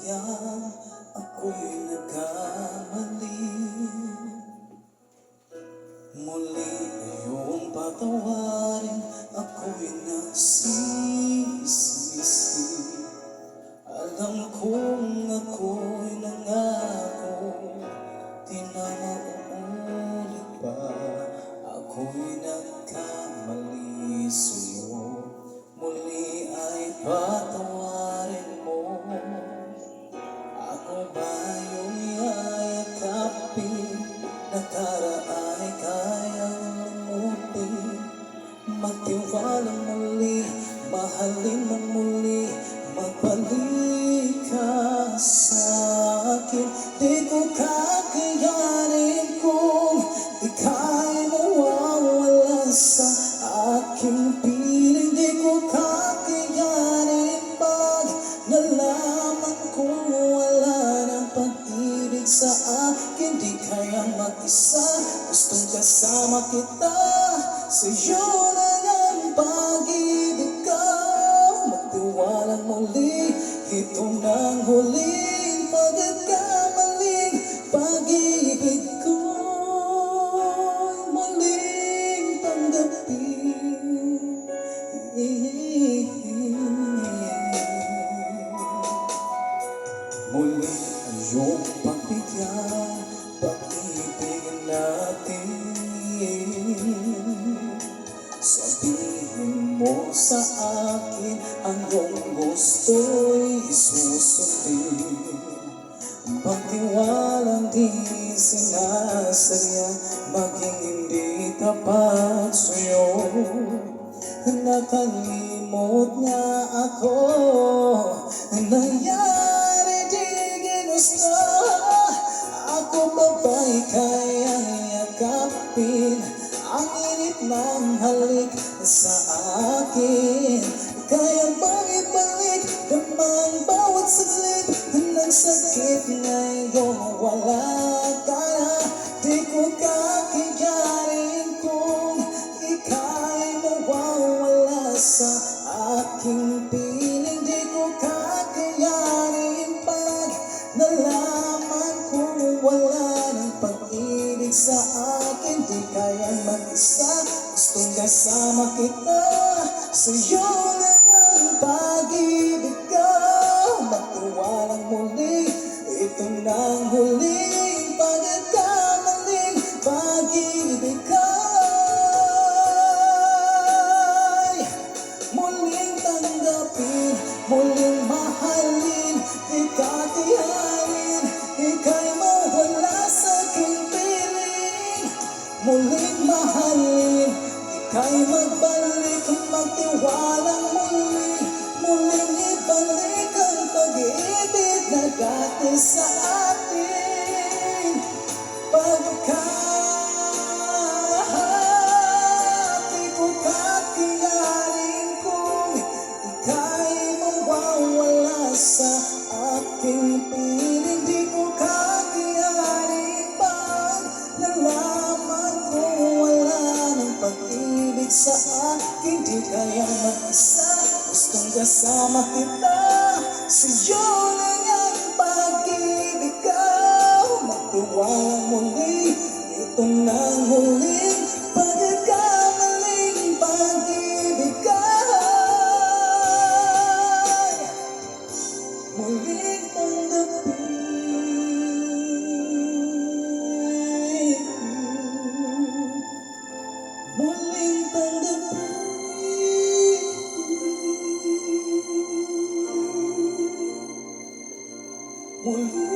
sadyang ako'y nagkamali. Muli iyong patawarin, ako'y nagsisisi. Alam kong ako'y nangako, di na mauulit pa. Ako'y nagkamali sa'yo, muli ay patawarin mo. Ako ba yung yayakapin, natara ay kayang limutin? Magtiwalang muli, mahalin mo muli, magbalik ka sa'kin. Di ko kakayanin kung ika'y mawawala sa aking piling. Di ko kakayanin pag nalaman kong wala ng pag-ibig sa akin. Di kaya mag-isa, gustong kasama kita, sa'yo na ang pag-ibig ko. Magtiwala muli, ito nang huling pagkakamaling pag-ibig ko. Muling tanggapin. Muli ang iyong pagbigyan, pag-ibig natin. Sabihin mo sa akin ang iyong gusto'y susundin. Magtiwalang di sinasadya, maging hindi tapat sa'yo. Nakalimot niya ako, nangyari di ginusto. Ako pa ba'y kayang yakapin ang init ng halik sa akin? Kaya bang ibalik damang bawat saglit ng sakit ngayong wala ka na? Di ko kakayanin kung ika'y mawawala sa aking piling. Di ko kakayanin pag nalaman kong wala ng pag-ibig sa akin. Di kaya mag-isa, gustong kasama kita, sa'yo na ang pag-ibig ko. Magtiwalang muli, ito nang huling pagkakamaling pag-ibig ko. Muling tanggapin, muling mahalin, di kakayanin, ika'y mawala sa aking piling. Muling mahalin, ika'y magbalik, magtiwalang muli, muling ibalik ang pag-ibig na dati sa atin. Di ko kakayanin kung ika'y mawawala sa aking piling. Di ko kakayanin pag nalaman kong wala ng pag-ibig sa akin. Di kaya mag-isa, gustong kasama kita, sa'yo lang ang pag-ibig ko. Magtiwala muli, ito nang huling pagkakamaling pag-ibig ko. Muling tanggapin, muling tanggapin, muling